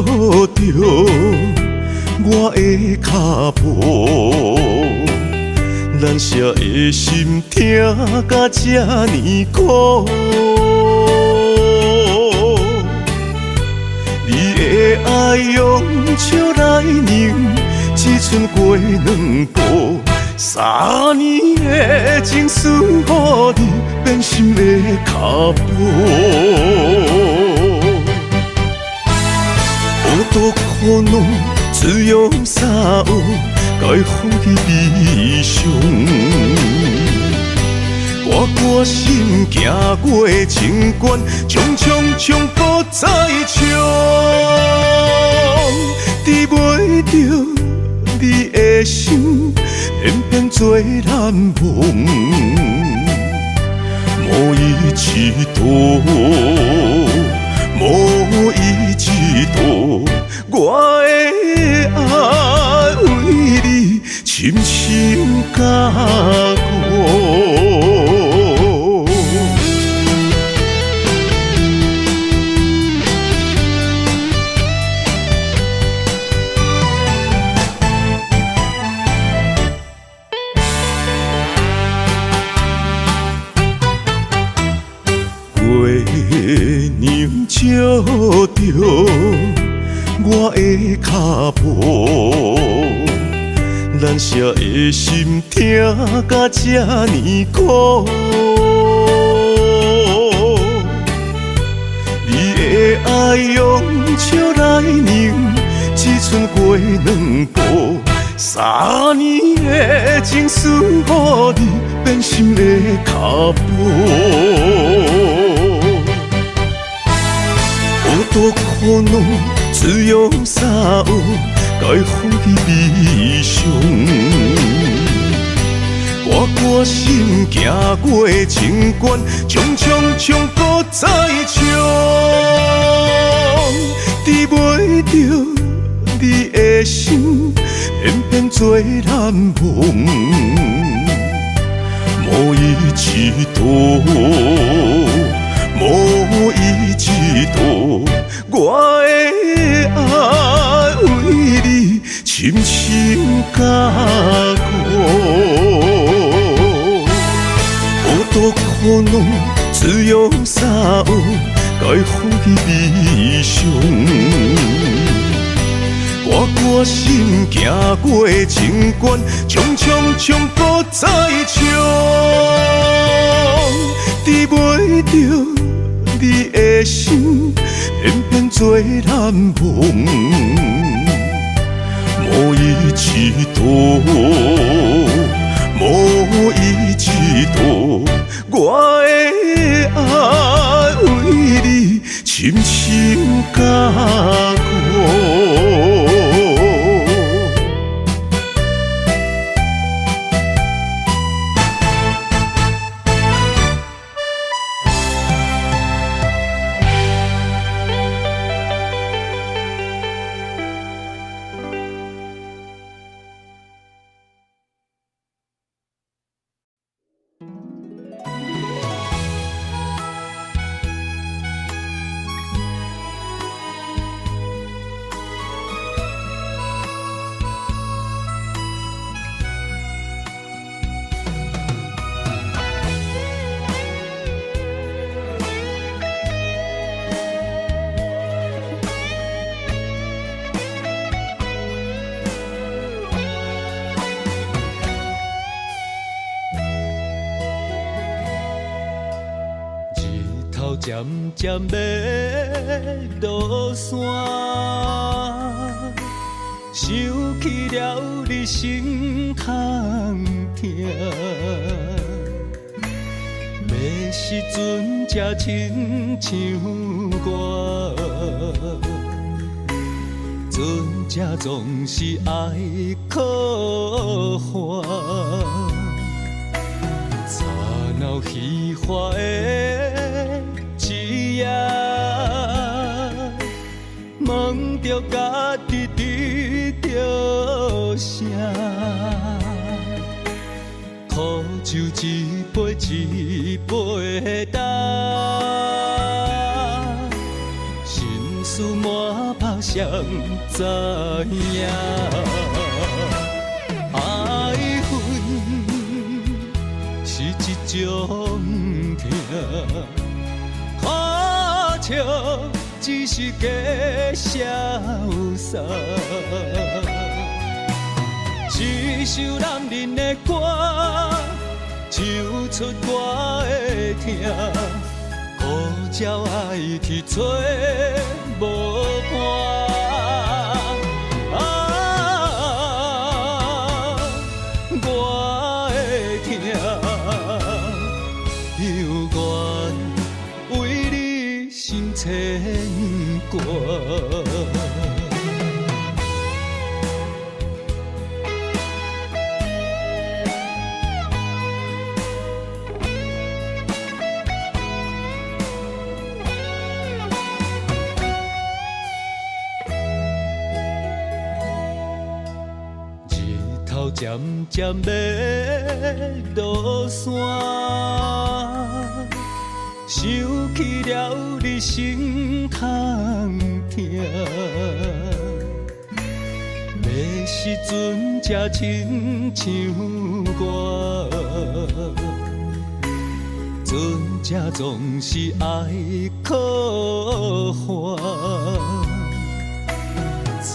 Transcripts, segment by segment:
着我的脚步，难舍的心痛甲这呢苦。你的爱用笑来凝，只剩过两步。3年的情思，予你变心的脚步。好多苦恼，只用三有，该放弃理想。我心行过情关，冲搁再冲，治袂着你的心，偏偏做难忘。无伊一度，无伊一度，我的爱为你深深加固。月娘照着我的脚步，难舍的心痛甲这呢苦。你的爱用笑来凝，只剩过两步。3年的情思，予你变心的脚步。好多苦恼，只用三有，该放弃理想。我心行过情关，冲搁再冲，治袂着你的心，偏偏做难忘。无伊一度，无伊一度，我的爱为你深深加固。好多苦恼，只用三有，该放弃理想。我心行过情关，冲搁再冲，治袂着你的心，偏偏做难忘。无伊一度，无伊一度，我的爱为你深深加固。渐渐要落山，想起了你心空痛。要时阵才亲像我，阵才总是爱可欢。吵闹虚华的一夜，问着家己对着啥？苦酒一杯一杯干，心思满腹谁谁知影？爱恨是一种痛，苦笑只是假潇洒。一首男人的歌，唱出我的痛。孤鸟爱天做无伴。我的痛，犹原为你心牵挂。渐渐要落山，想起了你心空痛。要时阵才亲像我，阵才总是爱可欢。早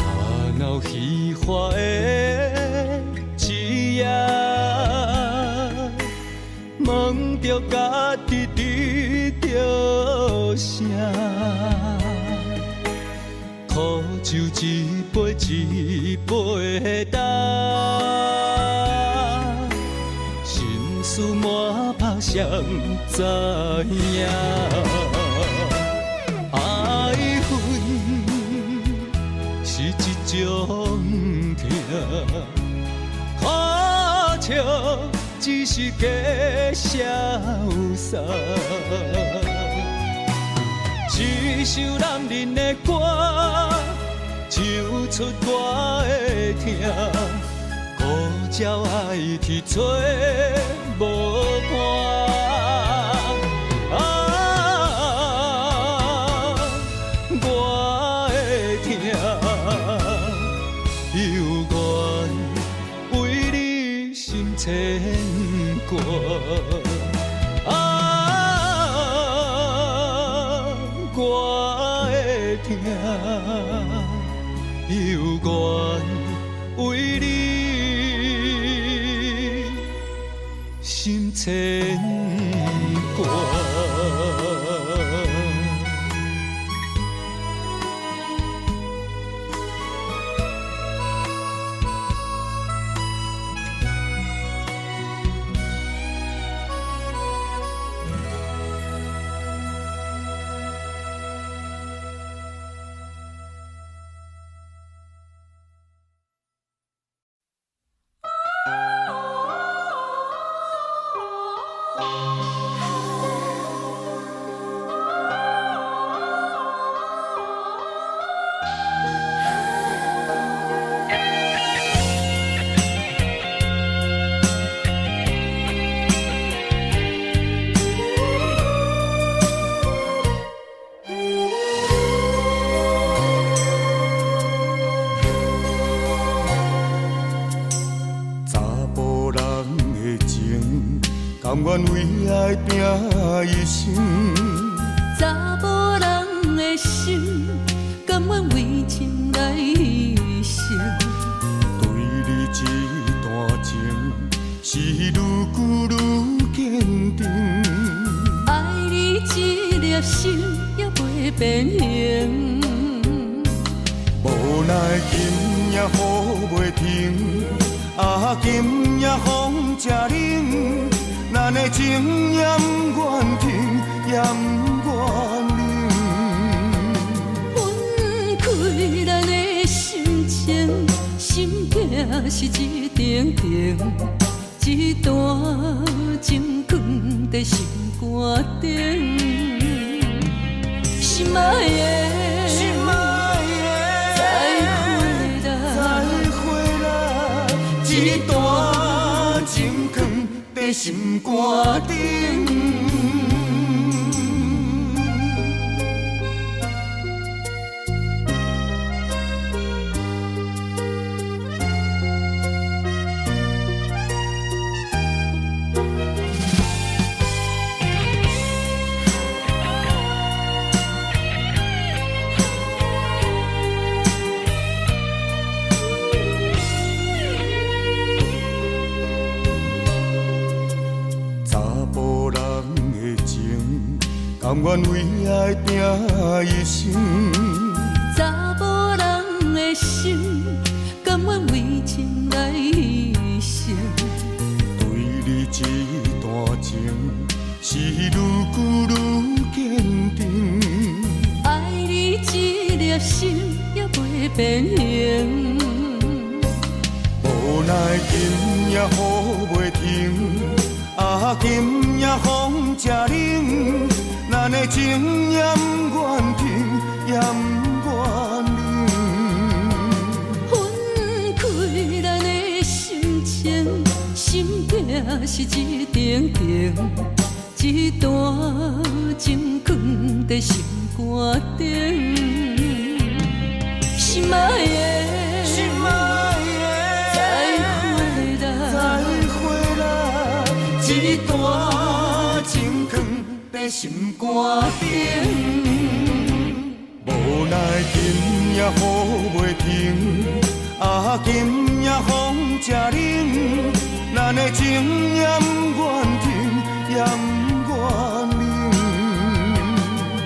闹虚华的一夜，问着家己伫着啥？苦酒一杯一杯干，心事满腹谁知影？爱恨是一种痛。苦笑只是假潇洒，一首男人的歌，唱出我的痛。孤鸟爱天做无伴。我的痛，犹原为你心牵挂。我的痛，犹原为你心牵挂。甘愿为爱拼一生，查某人的心，甘愿为情来牺牲。对你这段情，是愈久愈坚定。爱你一粒心也袂变形，无奈今夜雨袂停，今夜风正冷。咱的情也不愿停，也不愿冷。分开咱的心情，心境是一定定，一段情放在心肝顶。心爱的，心爱的，再回来，一段情放在心肝顶。甘愿为爱拼一生。查某人的心，甘愿为情来牺牲。对你这段情，是愈久愈坚定。爱你一粒心也袂变形。无奈今夜雨袂停，啊，今夜风正冷，咱的情也不愿停，也不愿冷。分开咱的心情，心境是一定定，一段情藏在心肝顶。心爱的，心爱的，再回来，一段情藏在心肝顶。无奈今夜雨袂停，啊，今夜风正冷，咱的情也不愿停，也不愿冷。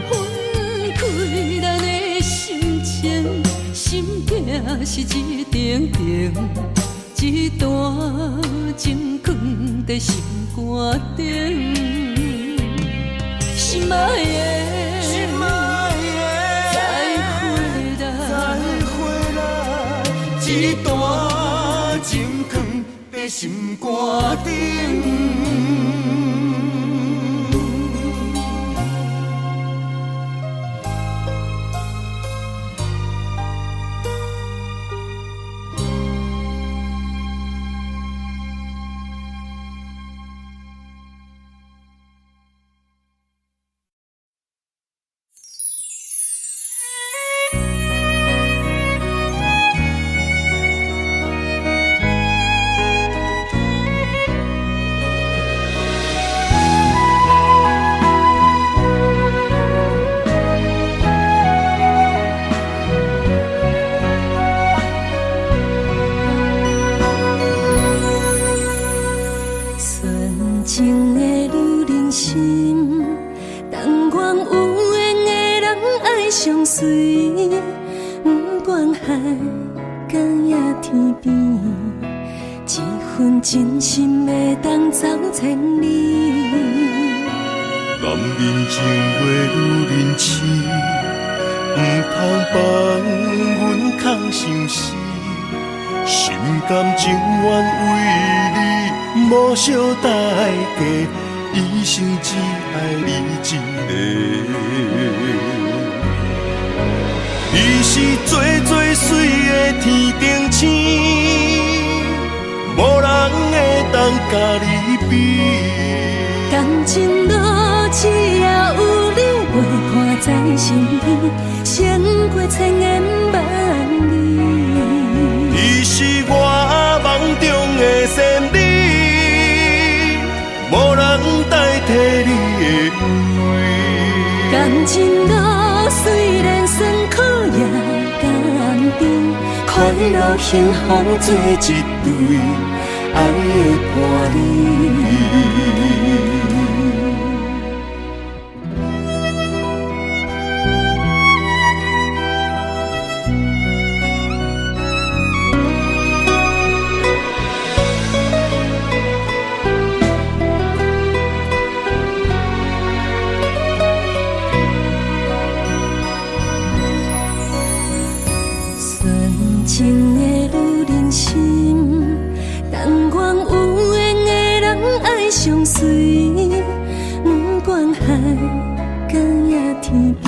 分开咱的心情，心境是一定定，一段情藏在心肝顶。心爱的，心爱的，再回来，一段情藏在心肝顶。真心会当走千里，男人情话女人痴，唔通放阮空相思，心甘情愿为你无小代价，一生只爱你一个。你是最最水的天顶星。无人会当甲你比，感情路只要有你陪伴在身边，胜过千言万语。你是我梦中的仙女，无人代替你的美。感情路虽然酸苦也甘甜，快乐幸福做一对。爱的伴侣。纯情的女人心，但愿有缘的人爱相随，不管海角也天边，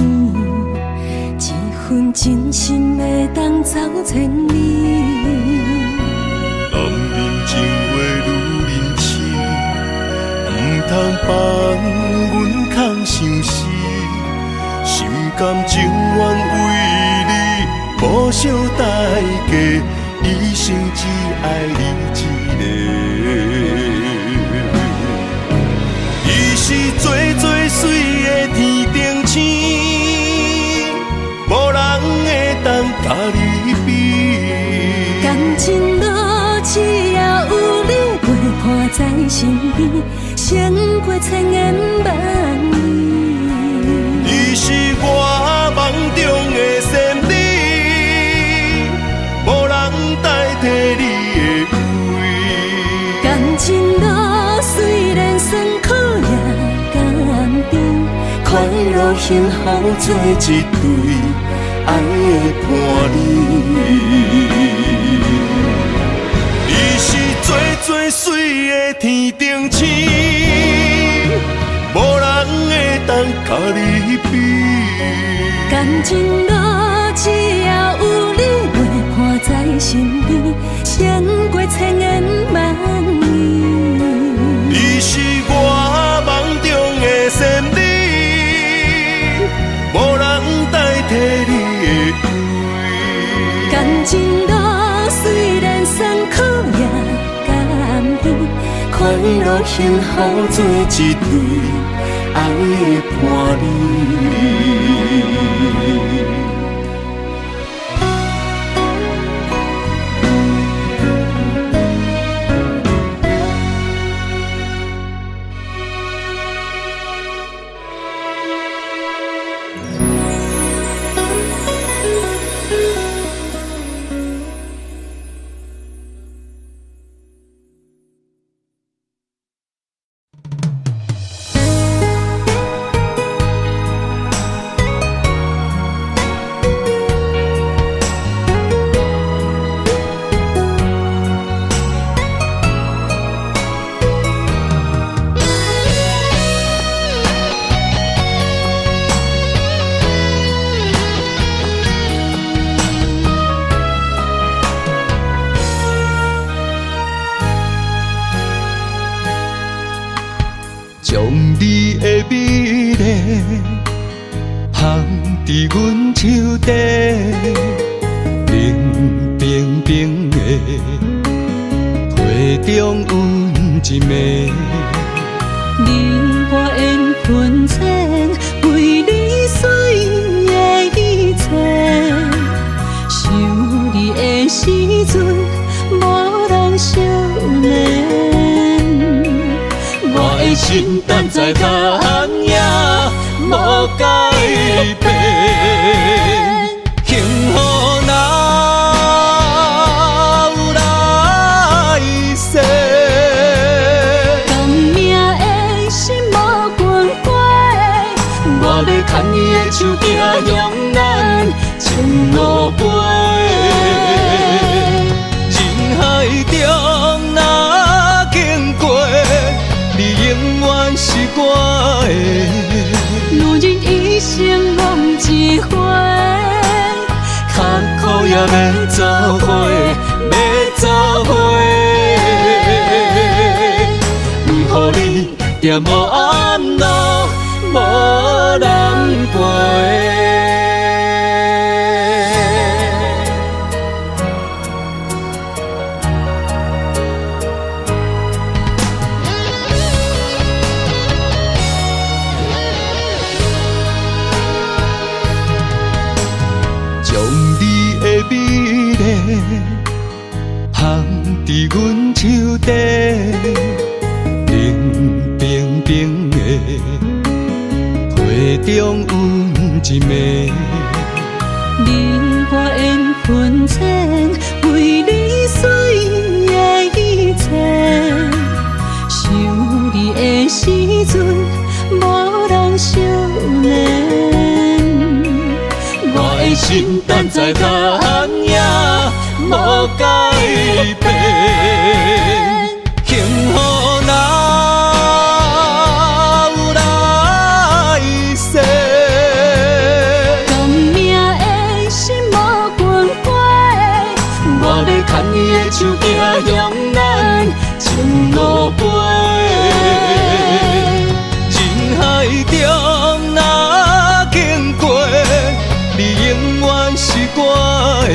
一份真心会当走千里。男人情话女人痴，唔通放阮空相思，心甘情愿为你无小代价，一生只爱你一个。伊是最最水的天顶星，无人会当甲你比。感情路只要有你陪伴在身边，胜过千言万语。中的仙女，无人代替你的位。感情路虽然酸苦也甘甜，快乐幸福做一对爱的伴侣。你是最最水的天顶星，无人会当甲你比。感情路只要有你陪伴在身边，胜过千言万语。你是我梦中的仙女，无人代替你的位。感情路虽然酸苦也甘甜，快乐幸福做一对爱的伴侣。将你的美丽放伫阮手底，冰冰冰的皮中温一暝。你我缘分浅，为你随的一切。想你的时阵，无人少年。我的心等在答案也无改变，幸福哪有来世？甘命的心无关怀，我要牵你的手行向咱前路飞。人海中若经过，你永远是我的，女人一生梦一回，较苦也要走伙，要走伙，不予你在无暗路，无人陪。美丽放伫阮手底，冰冰冰的皮中温一暝。你我缘分浅，为你随的一切。想你的时阵，无人少年。我的心等在答案也无改变，幸福哪有来世？甘命的心无关怀，我要牵你的手行向咱前路飞。人海中若经过，你永远是我的，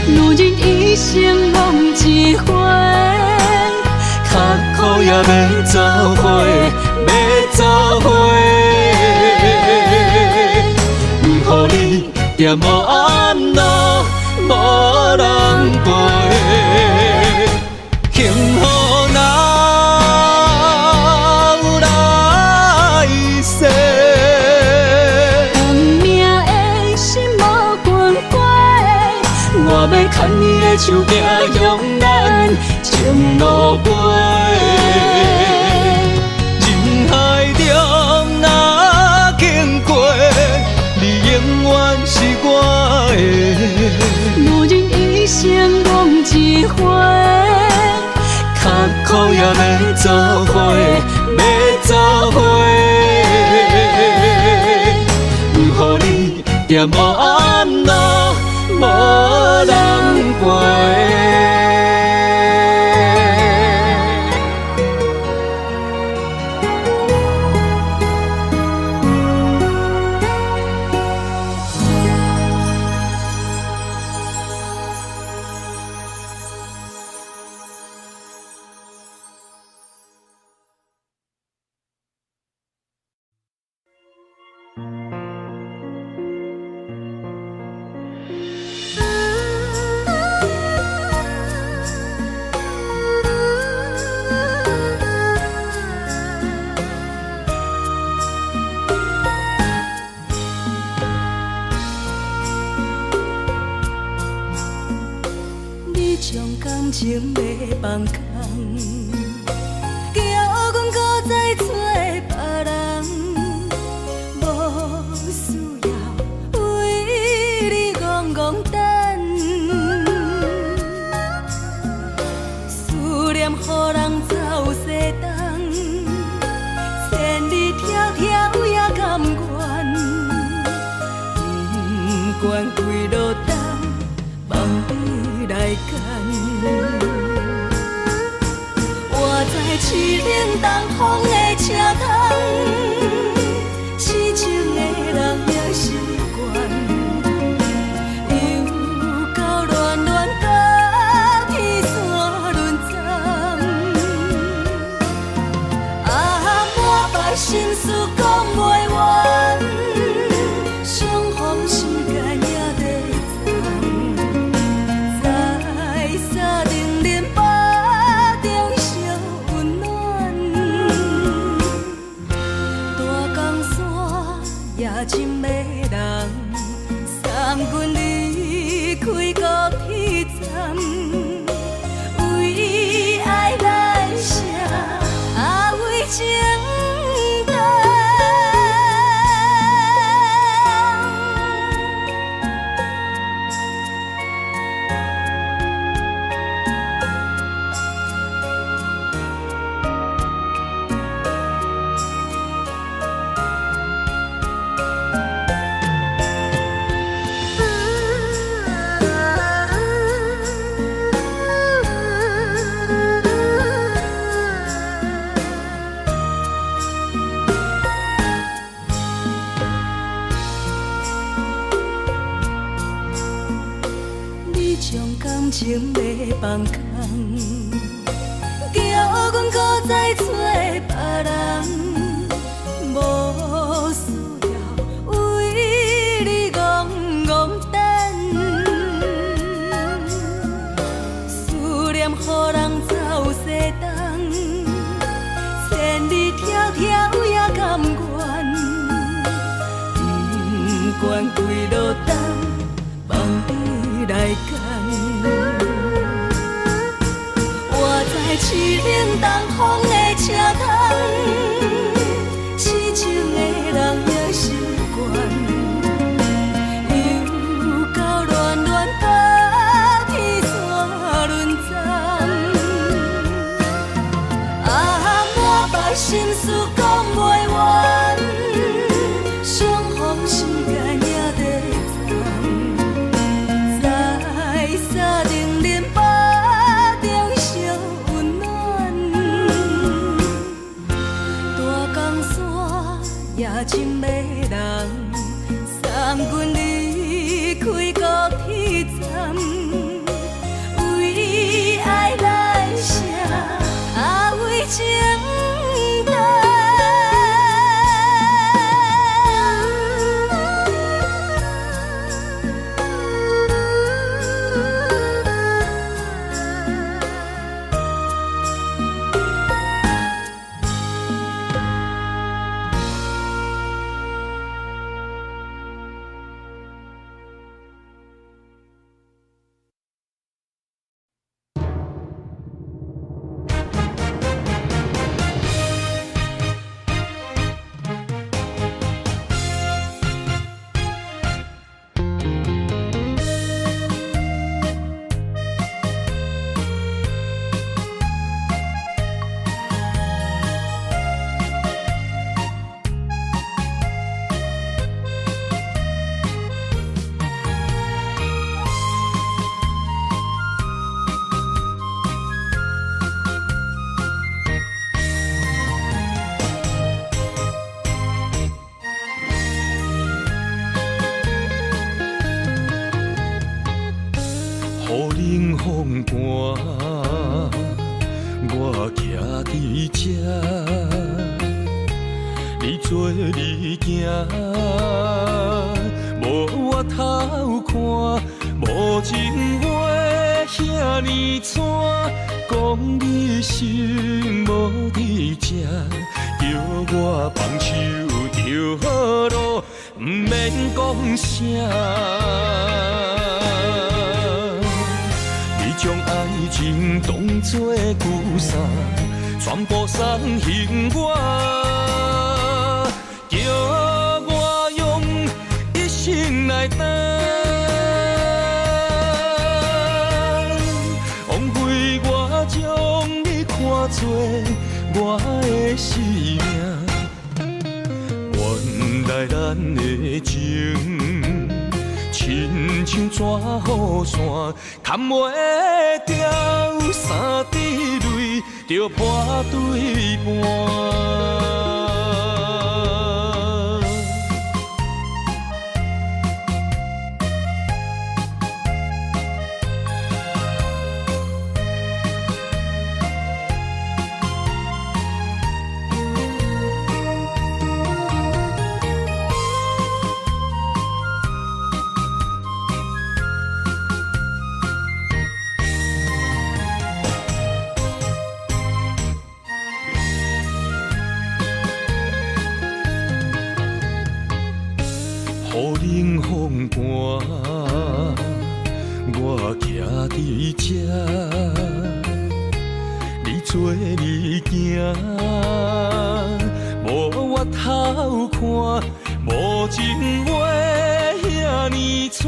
女人一生梦一回，较苦也要走伙，要走伙，不予你在无暗路，无人陪，幸福哪有来世？甘命的要牵你的手行向咱前路飞。人海中若经过，你永远是我的。无人一生梦一回，较苦也要做伙，要做伙。不予你嫌无暗路，无人陪。将感情要放空，叫阮搁再找别人，无需要为你戆戆等。思念予人走西东，千里迢迢也甘愿，不管几路东，望你来干。我在凄冷东风的车窗，痴情的人也习惯，又到恋恋甲天山沦陷。满腹心事讲袂完，相逢时间也在藏。在定林巴中烧温暖，大江山夜深的人，送阮离开高铁站，为爱来写为情长。将感情要放空，叫阮搁再找别人，无需要为你戆戆等。思念予人走西东，千里迢迢也甘愿，不管几路东，望你来干。我在凄冷东风的车窗，痴情的人也习惯，又到恋恋甲天山沦陷。满腹心事讲袂完，相逢时间也在藏。在定林巴中烧温暖，大江山夜深的人，送阮离开高铁站，为爱来写为情。吃，你做你行，无我偷看，无情话遐尼惨，讲你心无伫这，叫我放手就好咯，毋免讲啥。你将爱情当作旧衫，全部送还我，叫我用一生来等，枉费我将你看作我的生命。原来咱的情，亲像纸雨伞，牵袂掉三滴泪，就破对半。雨冷风寒，我徛伫这，你做你行，无我偷看，无情话遐尼惨，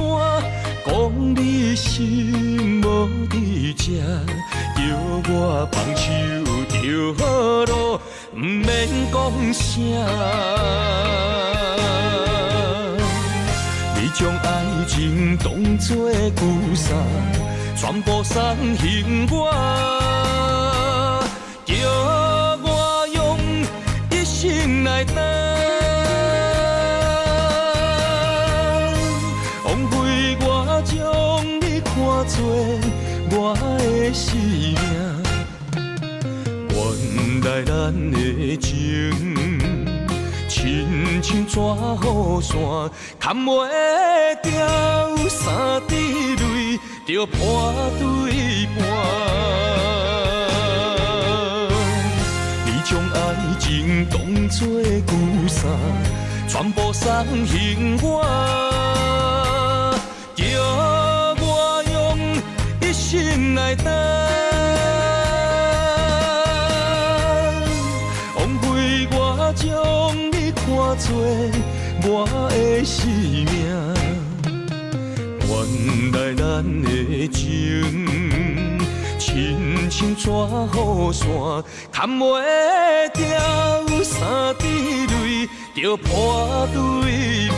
讲你心无伫这，叫我放手就好咯，毋免讲啥。你将爱情当作旧衫，全部送还我，叫我用一生来等，枉费我将你看作我的生命。原来咱的情，亲像纸雨伞，牵袂掉三滴泪，就破对半。你将爱情当作旧衫，全部送还我，叫我用一生来等，枉费我将你看作我的生命。原来咱的情，亲像纸雨伞，牵袂掉三滴泪，就破对半。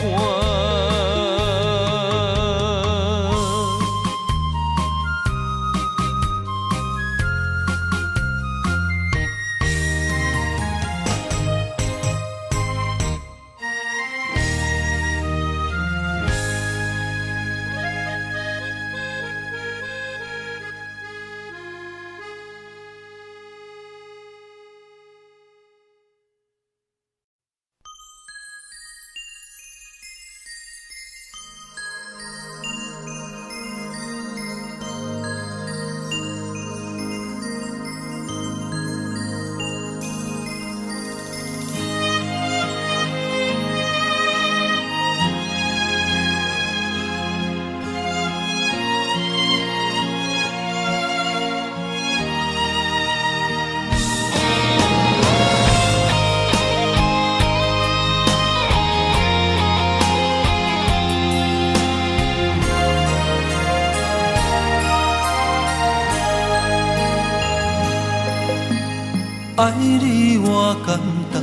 爱你我简单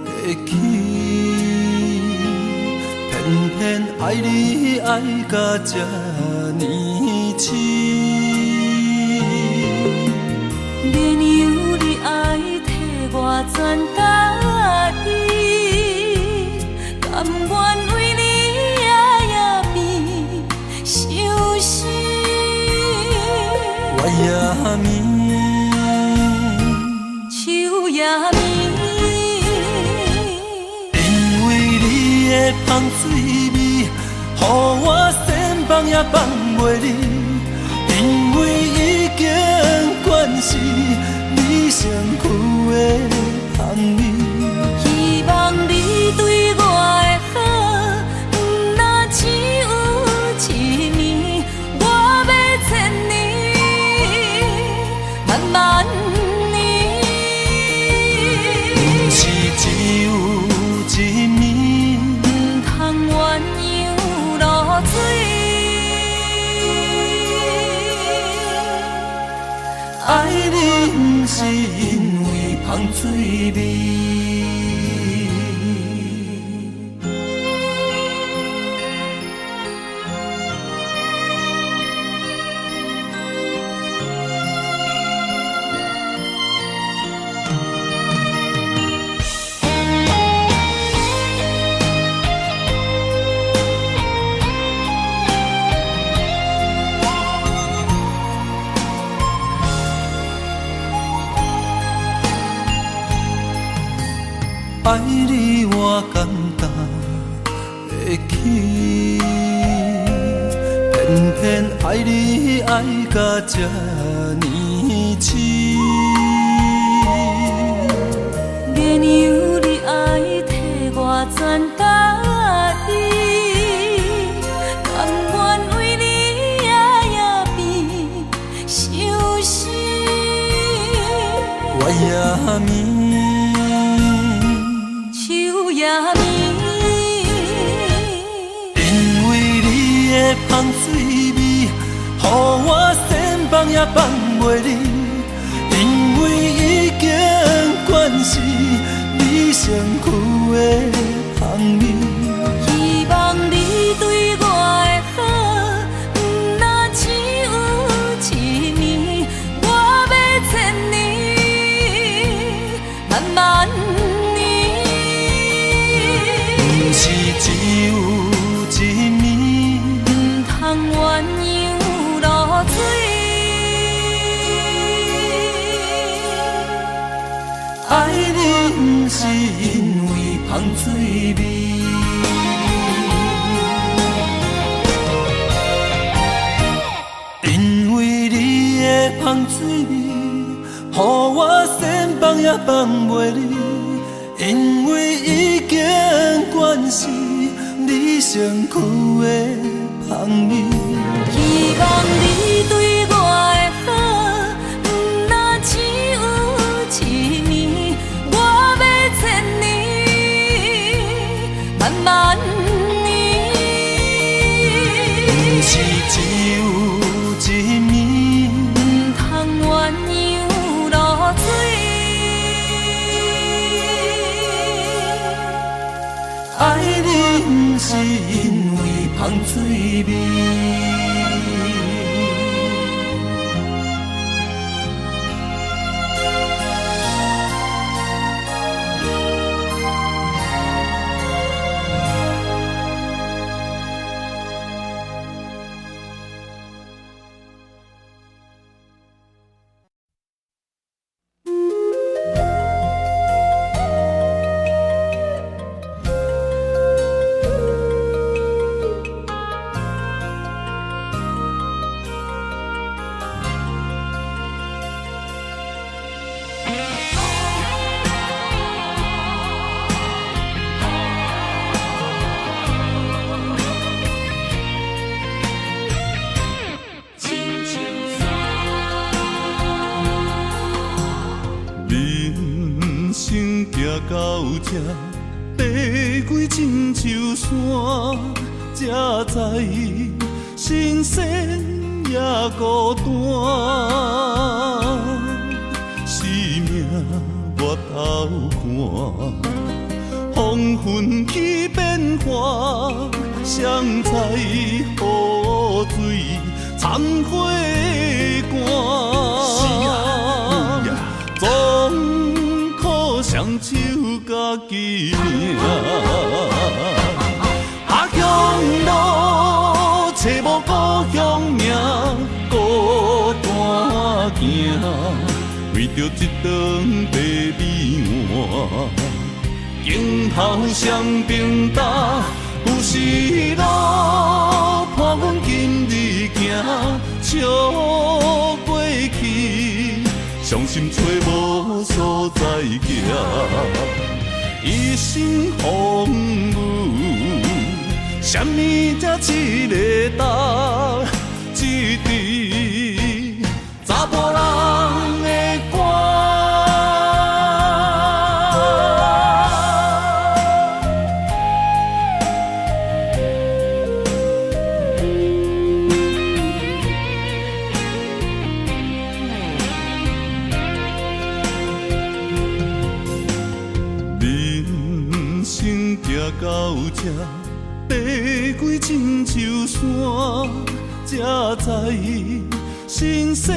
会起，偏偏爱你爱到这呢深。免由你爱替我全家己，甘愿为你夜眠伤心。我夜眠。也暝。因为你的香水味，予我先放也放袂离。因为已经惯是你上苦的香味。希望你对我的好，不若只有一年，我要千年，慢慢年。不是只有一年，不通鸳鸯落水。爱你不是因为香水味。爱你我简单会起，偏偏爱你爱到这呢痴。原由你爱替我全答应，甘愿为你夜夜变伤心。我也暝。也暝，因为你的香水味，予我先放也放袂离。因为已经惯是你上苦的香味。希望你对我的好，不若只有一年，我要千年，慢慢。不是只有一年，不通鸳鸯落水。爱你不是因为香水味。因为你的香水味，予我先放也放袂离。因为已经惯是你上苦的香味。希望你对我的好，不若只有一年，我要千年，慢慢年。不是只有一年，不通鸳鸯落水。爱你不是因为香水味。到这爬过亲像山，才知新鲜也孤单。生命我头看，风云起变化，谁知雨水掺火寒。总可双手家己命。下乡路找无故乡名，孤单行，为着一顿白米镜头双边搭，有时路伴阮今日行，笑过去，伤心找无所在行，一生风雨，什么才一个答？一支查甫人的歌。人生行到这，爬过亲像山，才知新鲜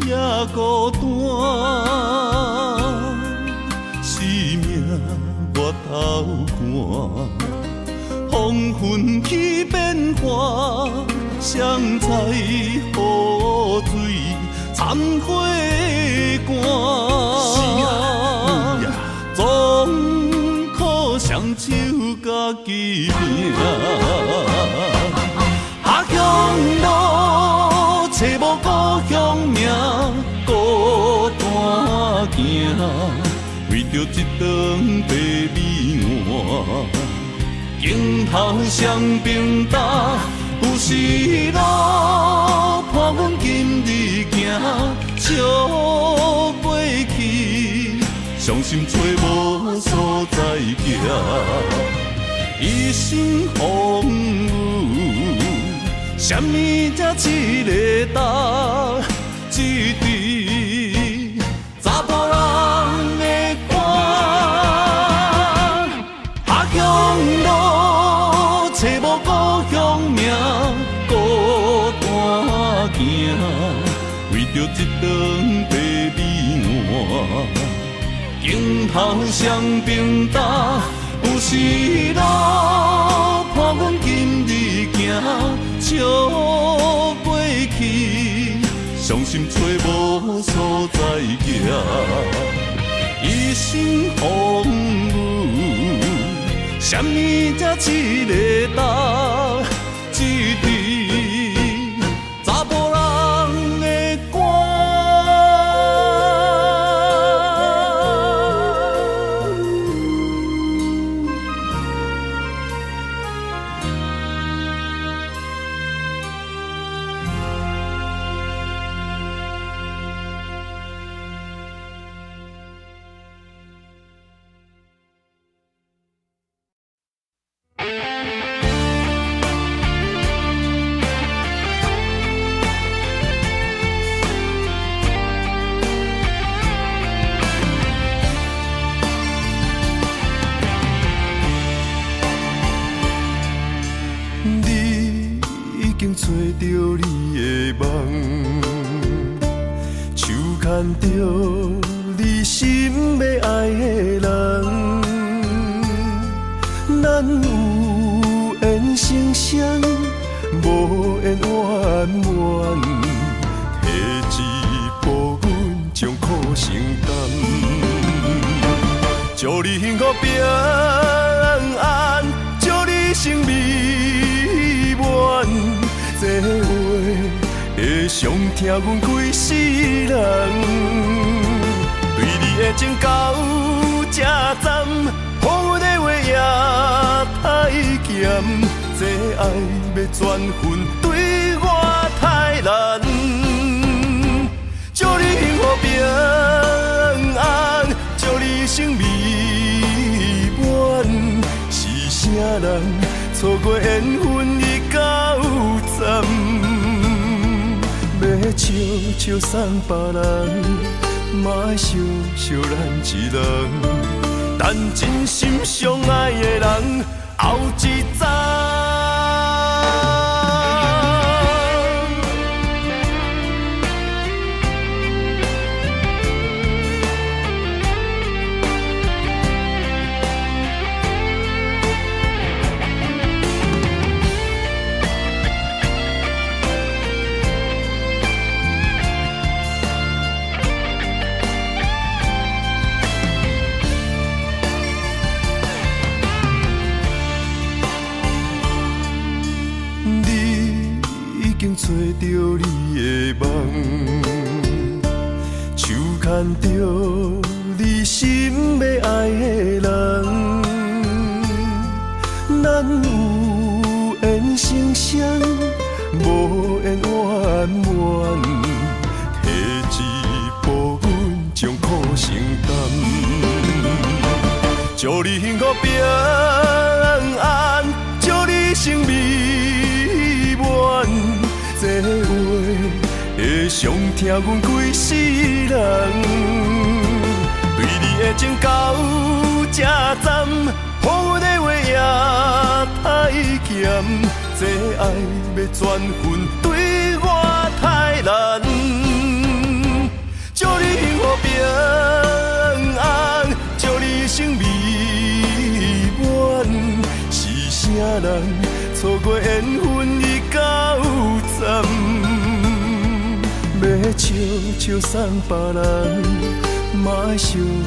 也孤单。生命越头寒，黄昏去变化，谁知雨水掺花寒。总靠双手家己拼。下乡路，找无故乡名，孤单行，为着一顿白米碗。镜头双边搭，有时路伴阮今日行，笑过去，伤心找无所在行，一生风雨，什么才一个答？一支查甫人的歌，下乡路，找无故乡名，孤单行，为着一顿白米碗。镜头双边搭，有时路伴阮今日行，笑过去，伤心找无所在行，一生风雨，什么才一个答？一支查甫人的歌。找着你的梦，手牵着你心要爱的人，咱有缘成双，无缘圆满，提一步阮将苦承担，祝你幸福平安，祝你生美满。这话会伤疼阮规世人，对你的情到这站，好阮的话也太咸，这爱要转分对我太难。祝你幸福平安，祝你生美满，是啥人错过缘分已到站，要笑笑送别人，嘛爱惜惜咱一人，等真心相爱的人后一站。着你心要爱的人，咱有缘成双，无缘怨怨，提一步阮将苦承担，祝你幸福平安，祝你生美满，这话会伤疼阮规世人。对你的情到这站，予阮的话也太咸，这爱要转分对我太难。祝你幸福平安，祝你生美满，是啥人错过缘分已到站？要笑笑送别人，嘛爱惜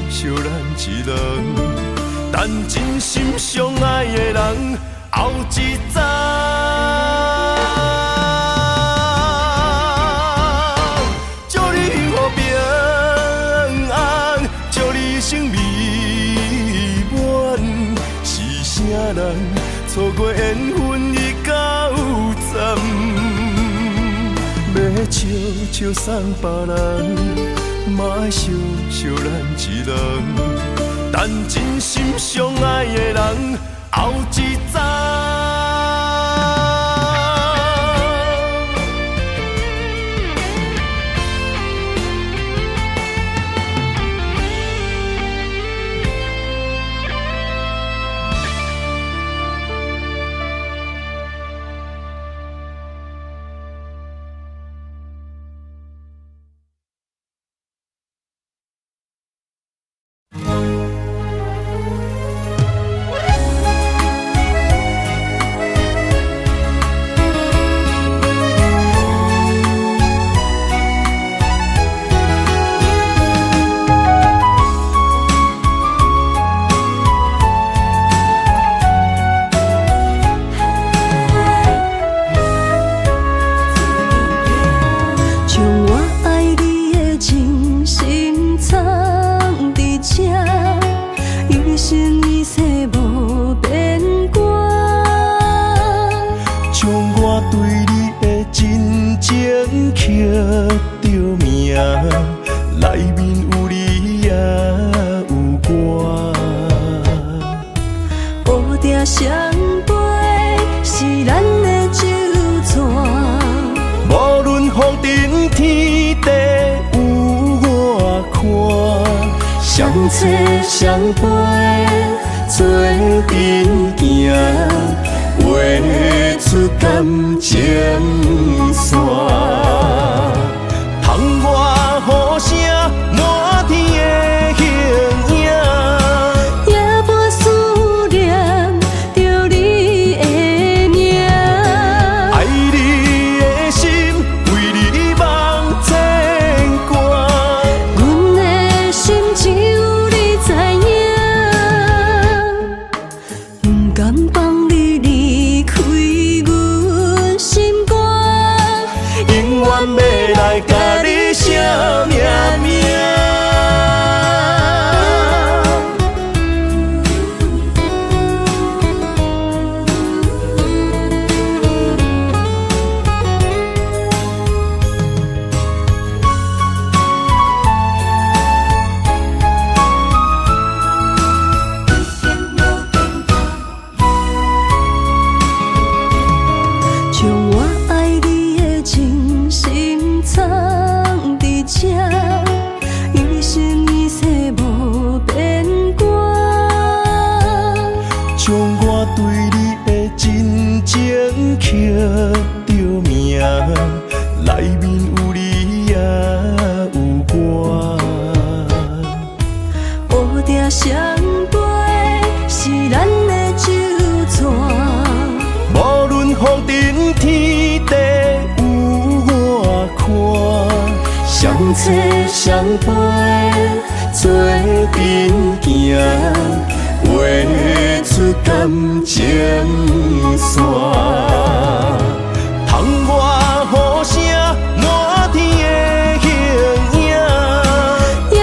惜咱一人。但真心相爱的人，后一站。祝你幸福平安，祝你生美满，是啥人错过缘分已到站？要笑笑送别人，嘛爱惜惜咱一人。但真心相爱的人，后一站。相陪做阵行，画出感情线。窗外雨声满天的形影，夜半思念着你的名。爱你的心为你梦牵挂，阮的心只有你知影。不甘放你离开阮心肝，永远要来甲你写命名。将我爱你的情深藏伫这，一生一世无变卦。将我对你的真情刻着名，内面有你也有我。乌定相陪是咱的酒泉。无论风尘天地有我看，相切相陪做阵行，画出感情线。窗外雨声满天的形影，夜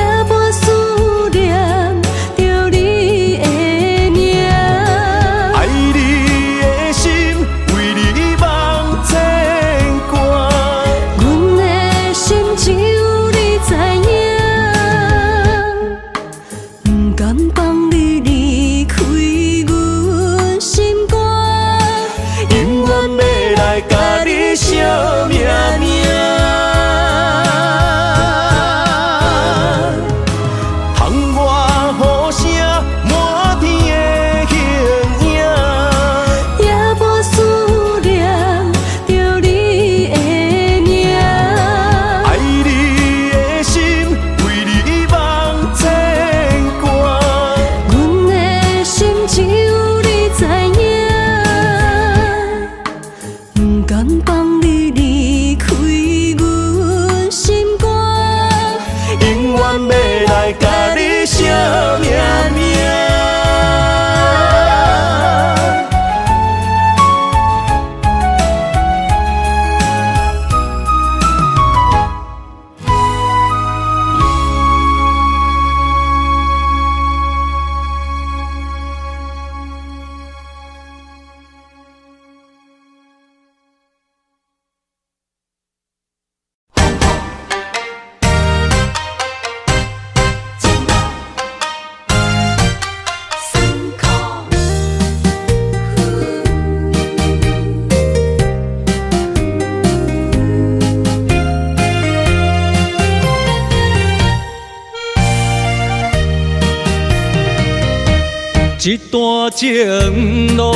一段情路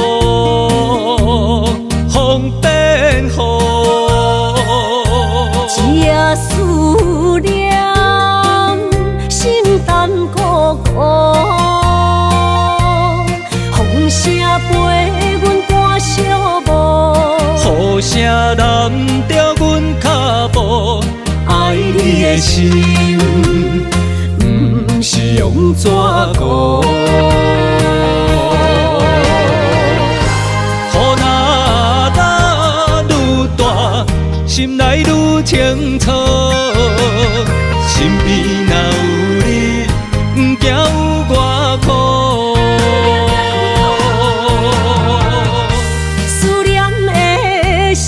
风变雨，这思念心淡孤孤，风声陪阮赶小步，雨声染着阮脚步，爱你的心不是用纸糊。雨若落愈大，心内愈清楚，身边若有你，不惊有我苦。思念的心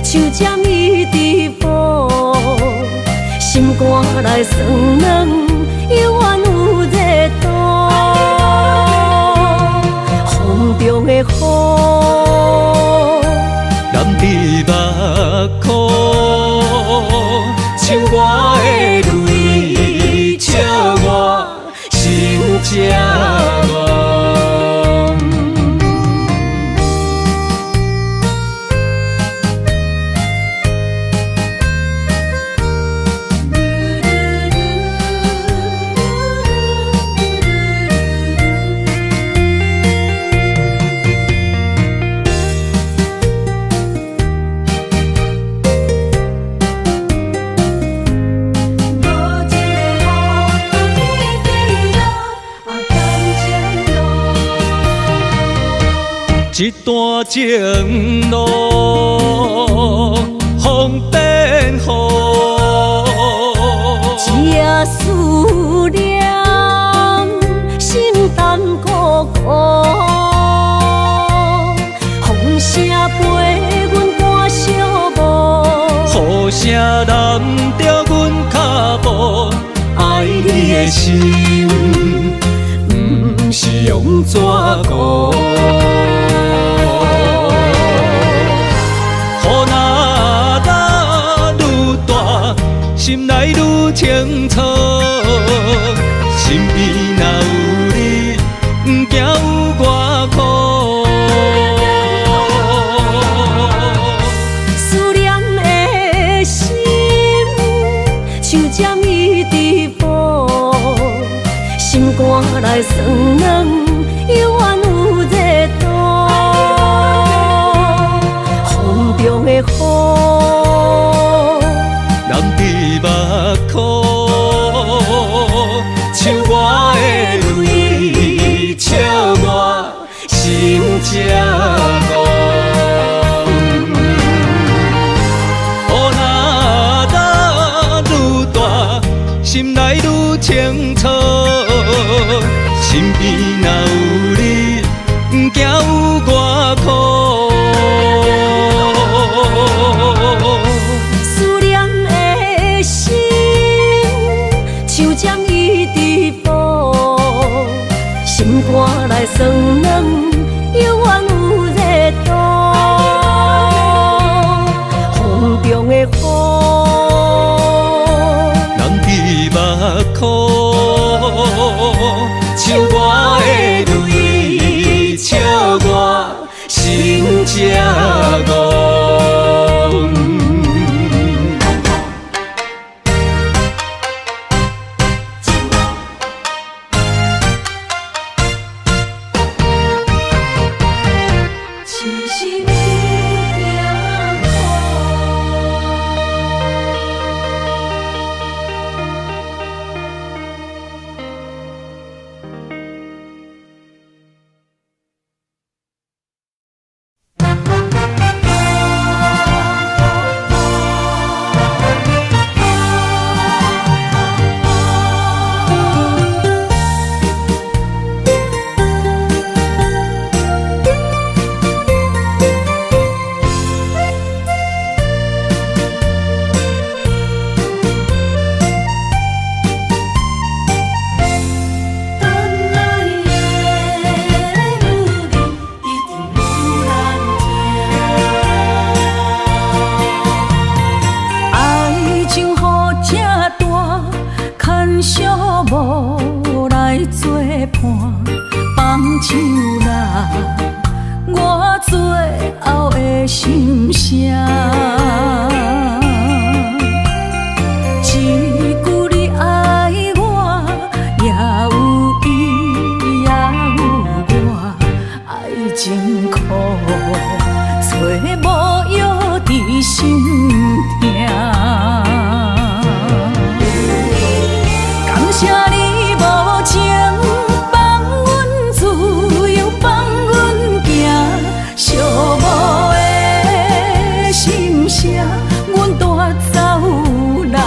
像针伊直补，心肝内酸软，犹原有热度。风中的雨，染伫目眶，像我的泪笑我心这乱。一段情路风变雨，这思念心淡孤孤，风声陪阮赶小步，雨声染着阮脚步，爱你的心不是用纸糊。心内愈清楚，身边若有你，不惊有我苦。思念的心像针伊直补，心肝内酸软，犹原有热度。风中的雨。染伫目眶，像我的泪笑我心这乱。雨若落愈大，心内愈清楚，身边若有你，不惊有我苦。心肝内酸软，犹原有热度。风中的雨，染伫目眶，像我的泪笑我心这乱。放手啦，我最后的心声。一句你爱我，也有伊，也有我，爱情苦，找无药伫心痛。感谢你无情，放阮自由，放阮行，寂寞的心声，阮带走啦。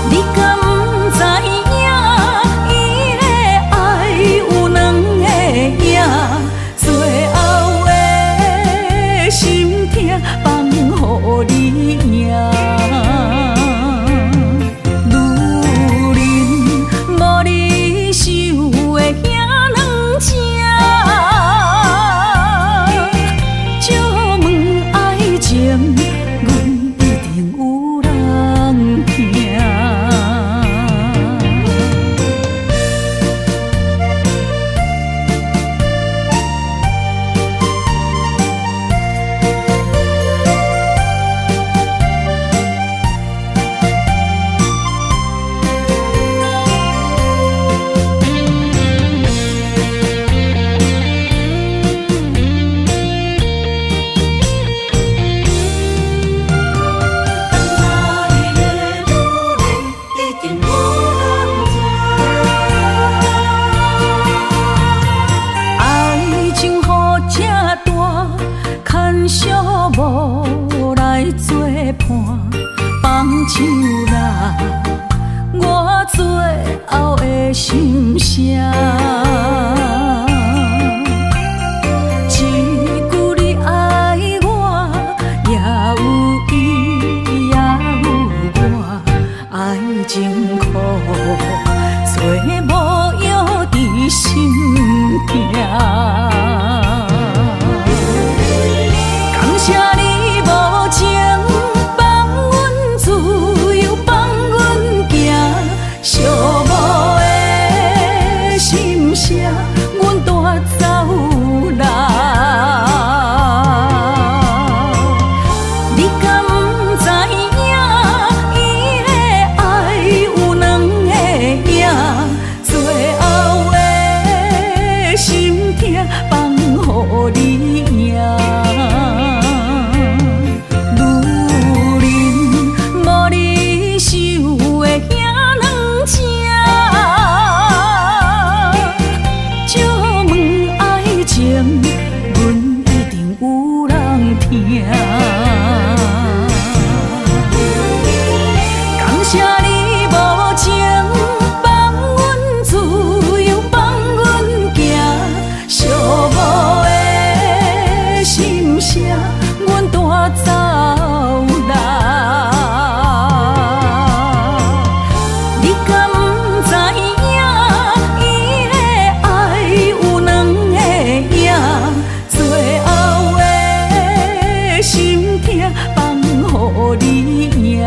你敢不知影，伊的爱有两个影，最后的心痛放予你赢。无来作伴，放手啦，我最后的心声。一句你爱我，也有伊，也有我，爱情苦，找无药伫心痛。感谢你无情，放阮自由，放阮行，寂寞的心声，阮带走啦。你敢不知影，伊的爱有两个影，最后的心痛放予你赢。感谢你无情，放阮自由，放阮行，寂寞的心声，阮带走啦。你敢不知影，伊的爱有两个影，最后的心痛放予你赢。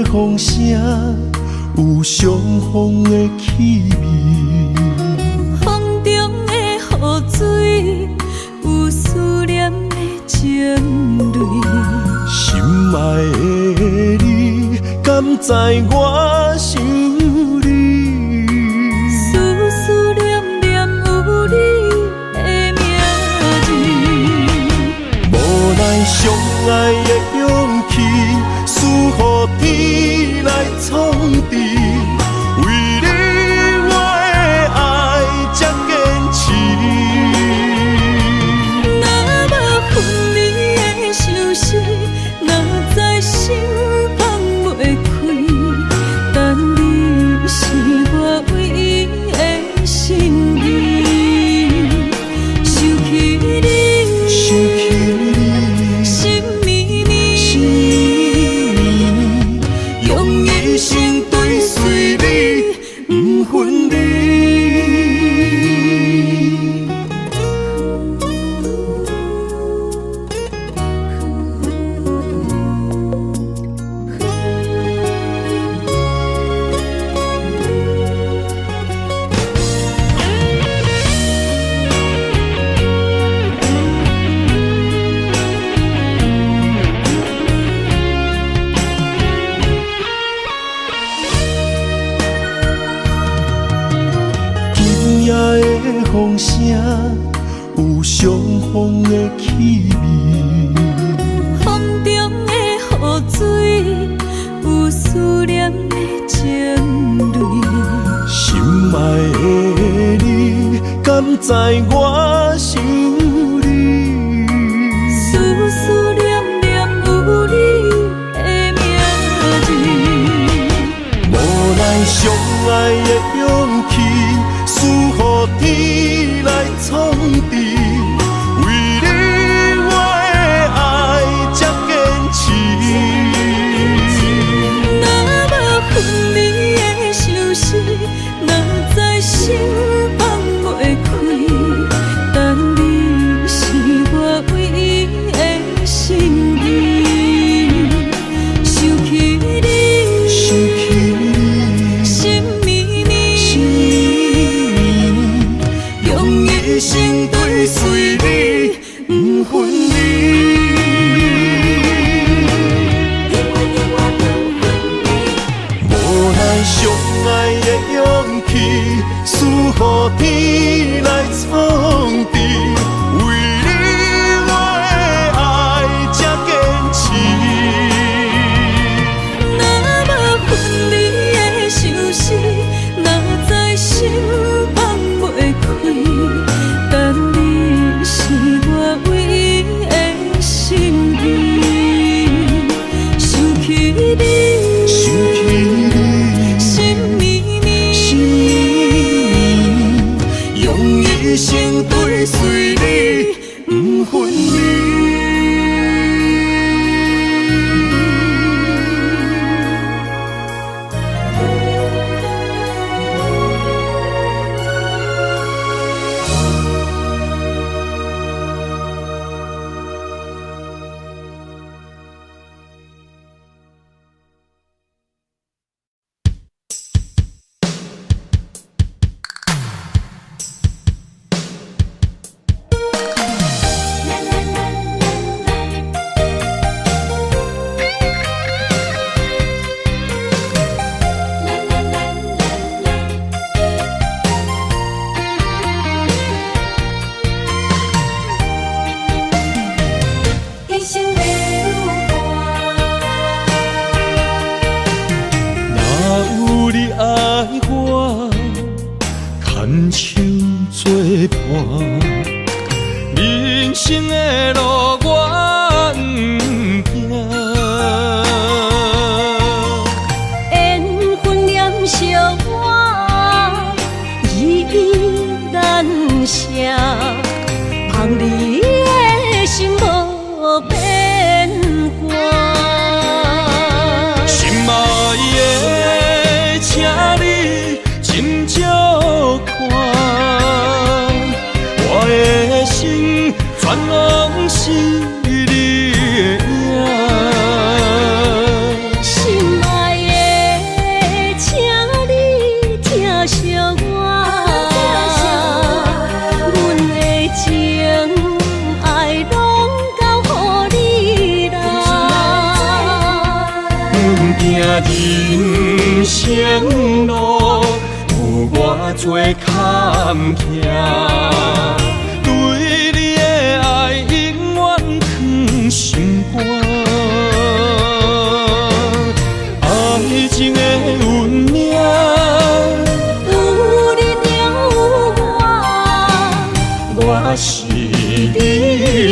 风声有有相逢的气味。风中的雨水，有思念的情泪。心爱的你，敢知我想你？思思念念有你的名字。无奈相爱的勇气，输予天来创治。为你我的爱才坚持。若无分离的相思，哪知心放袂开。但你是我唯一的心意，想起你，心绵绵，用一生追随你，不分离。今夜的风声有相逢的气味。风中的雨水，有思念的情泪。心爱的你，敢知我想你？思思念念有你的名字。无奈相爱的勇气，输予天来创治。为你我的爱才坚持。若无分离的相思，哪知心放袂开。但你是我唯一的心意，想起你，心绵绵，用一生追随你，不分离。无奈相爱的勇气，输予天来创治。为你我的爱才坚持。若无分离的相思，哪知心放袂开。但你是我唯一的心意，想起你，心绵绵，用一生追随你，不分离。一生的有若有你爱我，牵手作伴，人生的路我不惊。缘分念相我，依依难舍，望你的心无变卦。心爱的，请你斟酌看，我的心全拢是你的影。心爱的，请生路有偌多坎坷，对你的爱永远藏心肝。爱情的运命，有你有我，我是你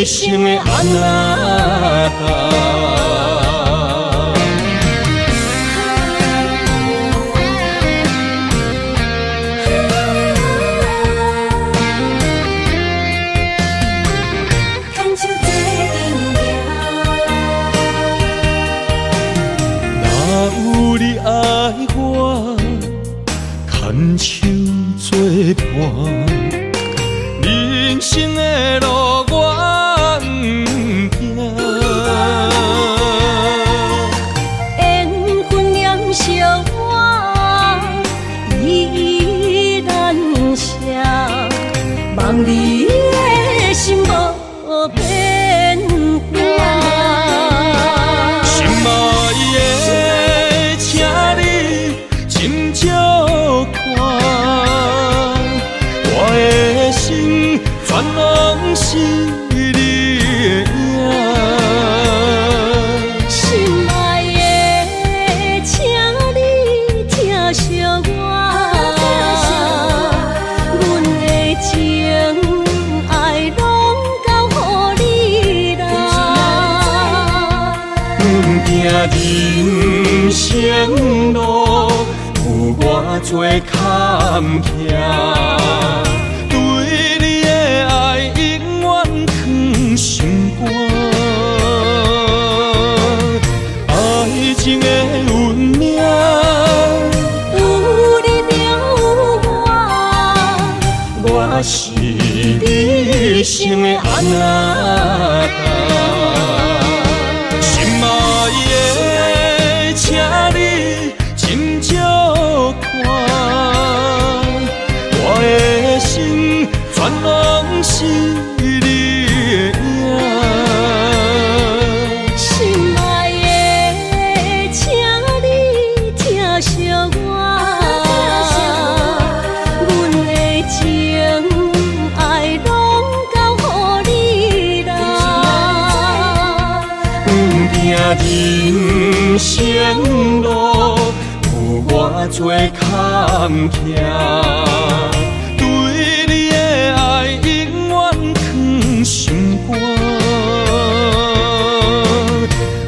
生的安那。牵手作伴，人生的路我不行。缘分念相我依然写，望你的心无变化。心爱的，请你斟酌看，我的心全拢是你的影。心爱的，请你疼惜我，阮的情爱拢交予你啦。阮行人生路有偌多坎坷，对你的爱永远藏心肝。爱情的运命，有你有我，我是你生的安那。心爱的，请你斟酌看，我的心全拢是你的影。心爱的，请你疼惜我，阮的情爱拢交予你啦。人生路有偌多坎坷，对你的爱永远藏心肝。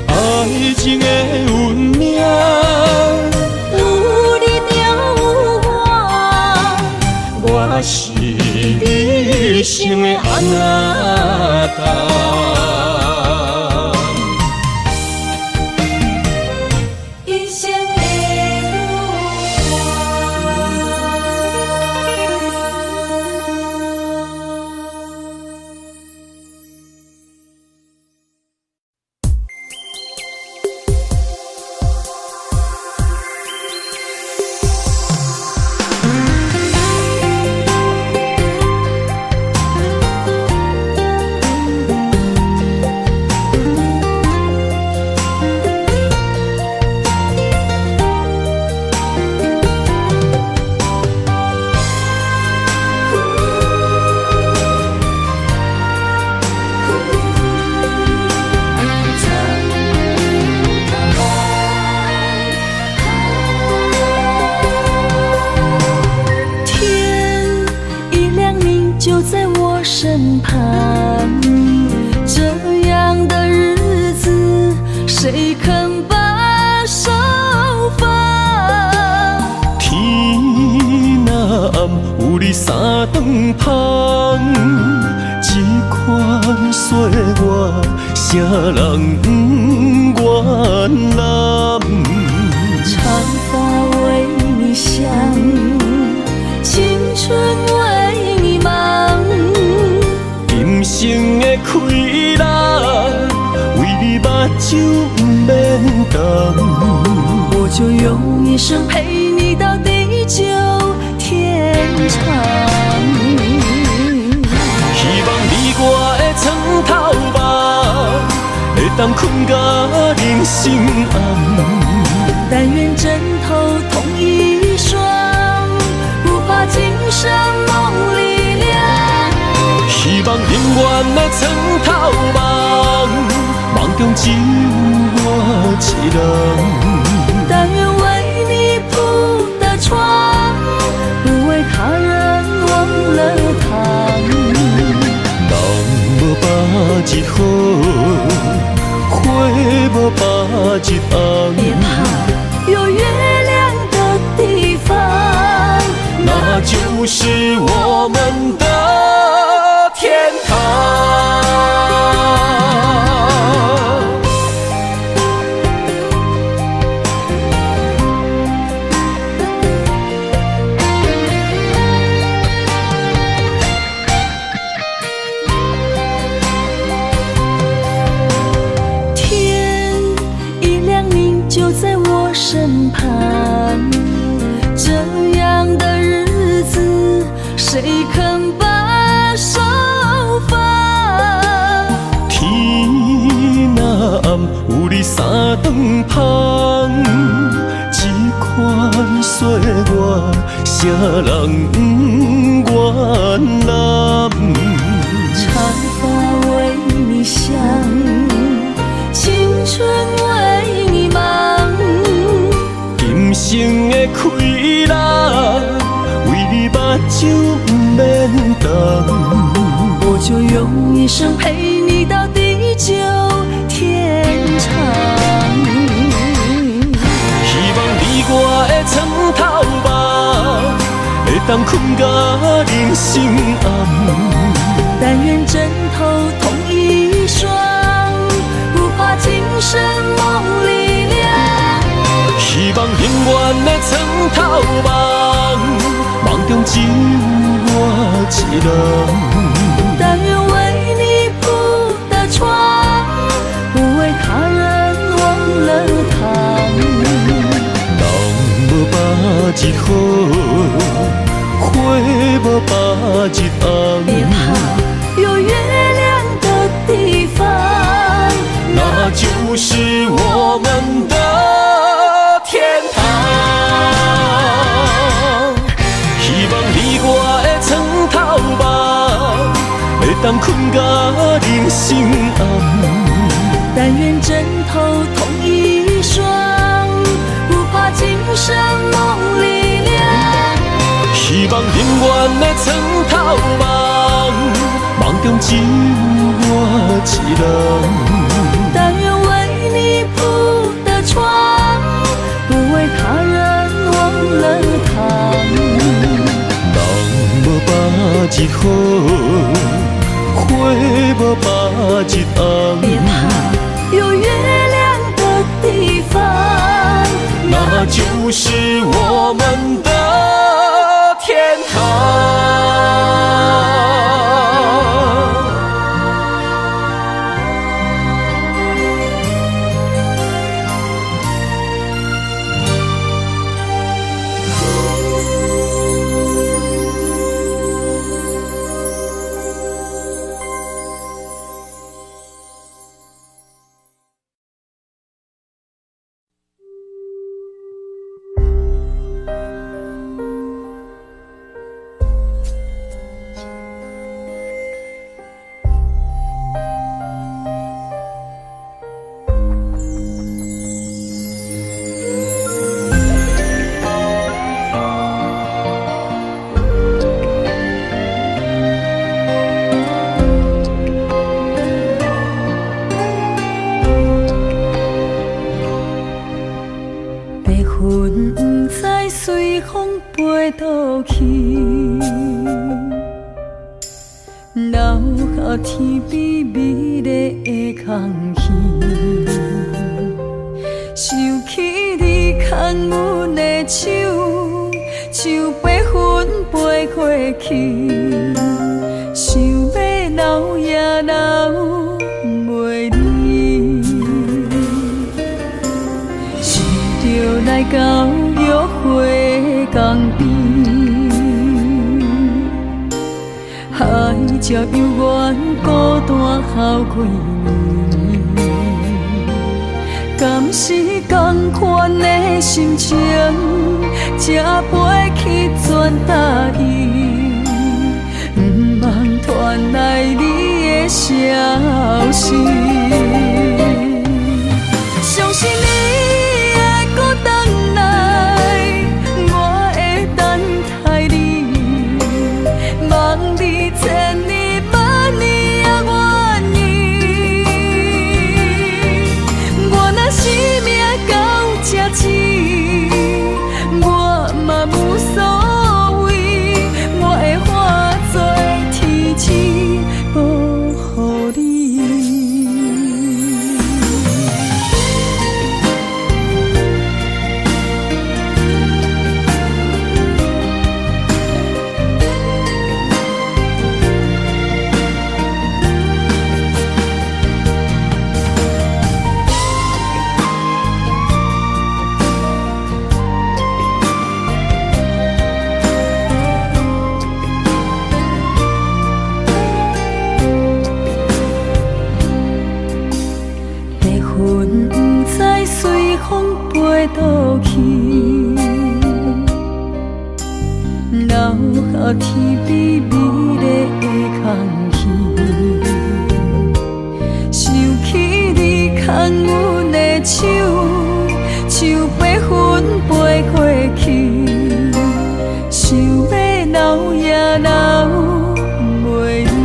爱情的运命，有你有我，我是你生的安那。一生的身旁，这样的日子谁肯把手放？天若暗，有你三顿香，这款岁月，啥人不愿揽？长发为你香，青春为你忙。今生的快乐，为你目睭不免干。我就用一生陪你到地久天长。希望你我的床头梦，会当困到人心暗。但愿枕头同一只有我一人。但愿为你铺的床，不为他人忘了糖。人无百日好，花无百日红。别怕，有月亮的地方，那就是我们的天堂。天一亮，你就在我身旁。这样的日子，谁肯把手放？天若暗，有你三顿香，这款岁月，谁人不愿揽？长发为你香，青春为你忙。今生的快乐，为你目睭不免重。我就用一生陪你到地久天长。希望你我的床头梦，会当困到人生暗。但愿枕头同一双，不怕今生梦里凉。希望永远的床头梦，梦中只有我一人。但愿为你铺的床，不为他人忘了糖。人无百日好，花无百日红。别怕，有月亮的地方，那就是我们的天堂。希望你我的床头梦，会当困到人生暗。但愿枕头同一双，不怕今生梦里凉。希望永远的床头梦，梦中只有我一人。但愿为你铺的床，不为他人忘了糖。人无百日好，花无百日红。别怕，有月亮的地方，那就是我们的天堂。飞倒去，留下天边美丽的空气。想起你牵阮的手，像白云飞过去，想要留也留袂离。想着来到约会江边，海才犹原孤单好几年。敢是同款的心情，才飞去全答应，不茫传来你的消息。相信你会搁回来，我会等待你，望你千年万年也愿意。我若生命到这止，我嘛无所谓，我会化作天使保护你。白云不知随风飞倒去，留下天边美丽的空气。想起你牵阮的手，像白云飞过去，想要留也留袂离。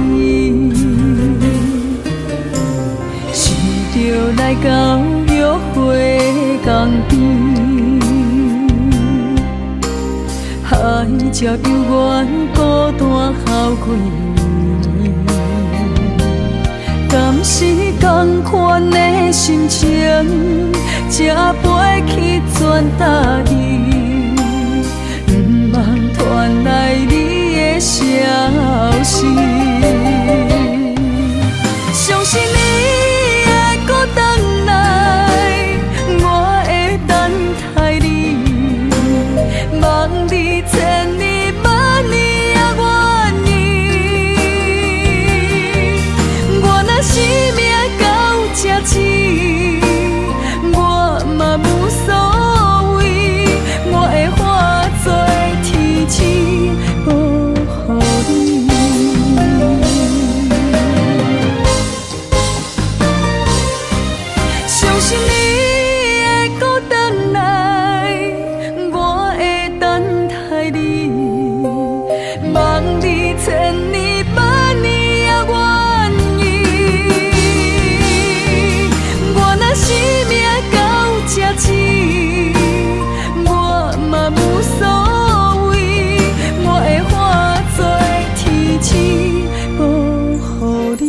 是着来到约会港边，海才犹原孤单好几年。敢是同款的心情，才飞去全答应，不望传来你的消息。相信你会搁回来，我会等待你，望你千年万年也愿意。我若生命到这止，我嘛无所谓，我会化作天使保护你。相信你会搁回来，我会等待你，望你千年万年也愿意。我若生命到这止，我嘛无所谓，我会化作天使保护你。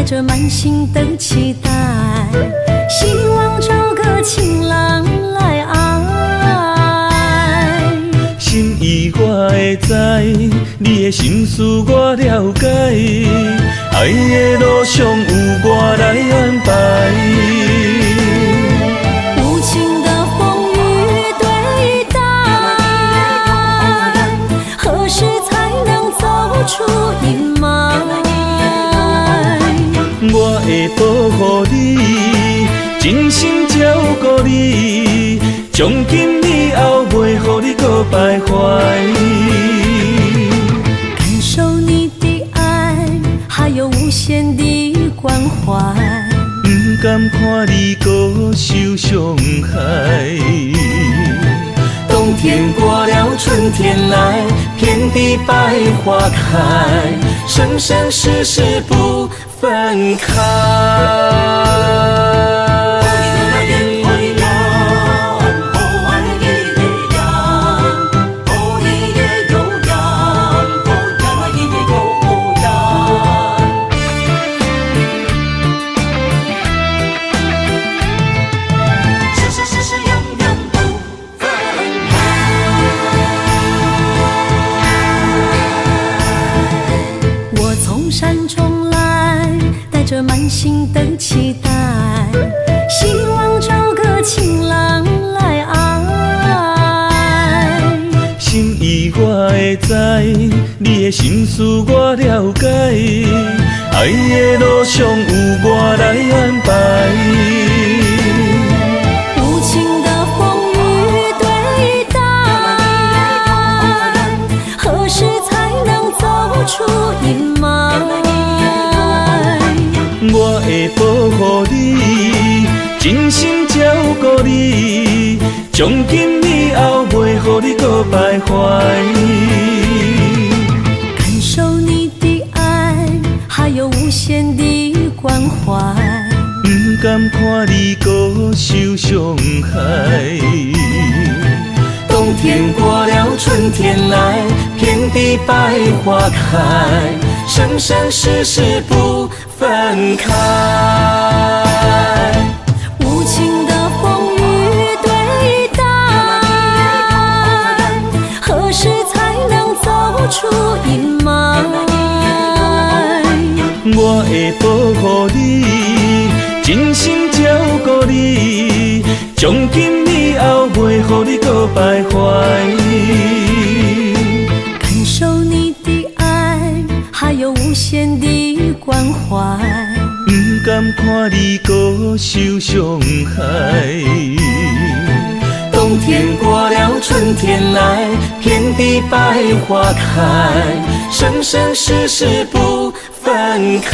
着满心的期待，希望找个情郎来爱。心意我会知，你的心思我了解，爱的路上有我来安排。无情的风雨对待，何时才能走出阴霾？我会保护你，真心照顾你，从今以后袂予你搁徘徊。感受你的爱，还有无限的关怀。不甘甘看你搁受伤害。冬天过了，春天来，遍地百花开，生生世世不分开。满心的期待，希望找个情郎来爱。心意我会知，你的心思我了解，爱的路上有我来安排。无情的风雨对待，何时才能走出阴霾？我会保护你，真心照顾你，从今以后袂予你搁徘徊。感受你的爱，还有无限的关怀。不甘看你搁受伤害。冬天过了，春天来，遍地百花开，生生世世不分开。无情的风雨对待，何时才能走出阴霾？我会保护你，真心照顾你，从今以后袂予你搁徘徊。感受你的爱，还有无限的关怀。不甘看你搁受伤害。冬天过了，春天来，遍地百花开，生生世世不分开。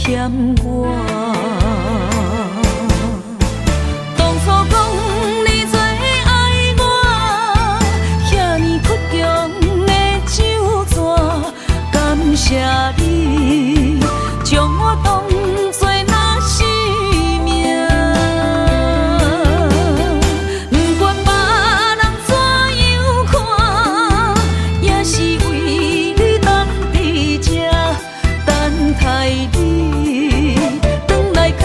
欠我。当初讲你最爱我，遐尼倔强的手纸，感谢你将我当作那生命。不管别人怎样看，也是为你等伫这，等待你回来牵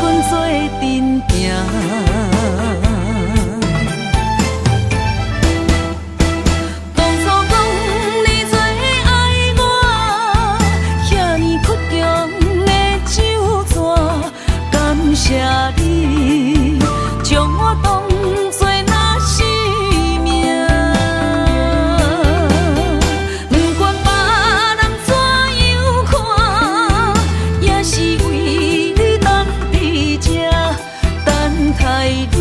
阮做阵行。当初讲你最爱我，遐尼倔强的手纸，感谢你将我当作那生命。不管别人怎样看，也是为你等伫这，等待你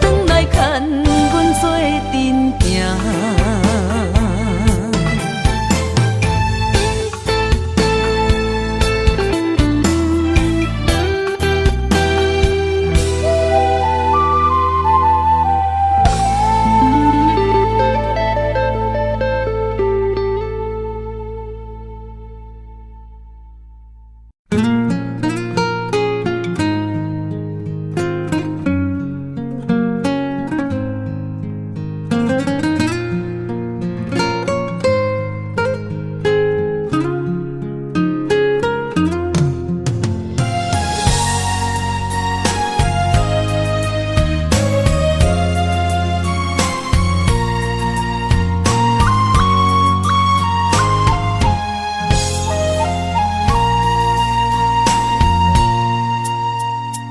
回来牵阮做阵行。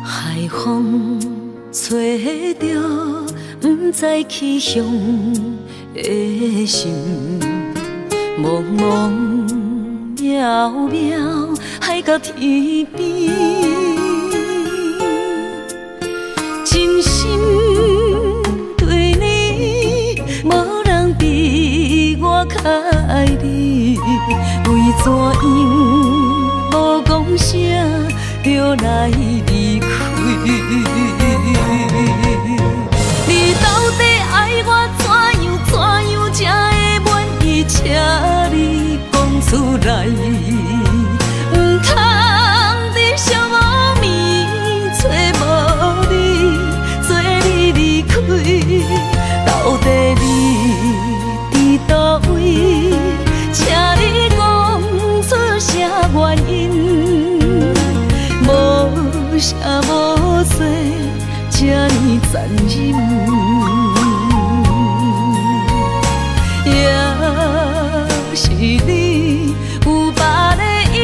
海风吹着不知去向的心，茫茫渺渺海到天边，真心对你，无人比我较爱你，为怎样无讲声就来离开？你到底爱我怎样才会满意？请你讲出来，不通在寂寞暝找无你，做你离开。到底你伫倒位？请你讲出啥原因？无啥无说，这呢残忍，也是你有别的意。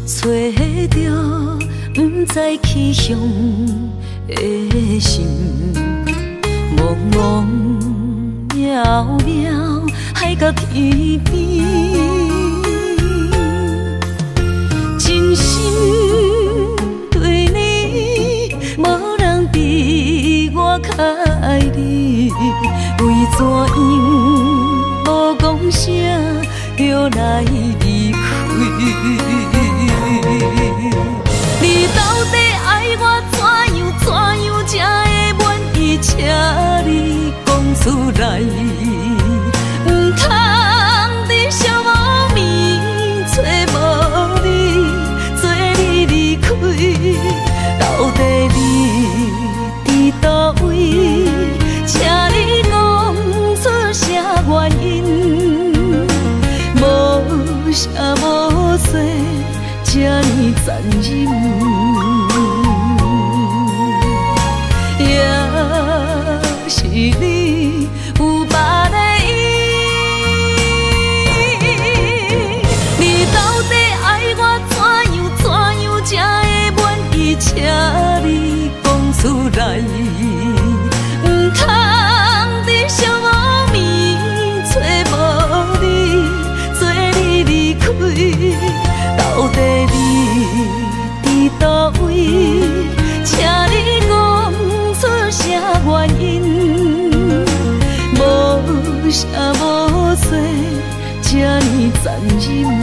吹着不知去向的心，茫茫渺渺海到天边，真心对你，无人比我较爱你，为怎样无讲声就来离开？你到底爱我怎样才会满意？请你讲出来，不通在寂寞暝找无你，做你离开。到底你伫倒位？请你讲出啥原因？无啥无说。残忍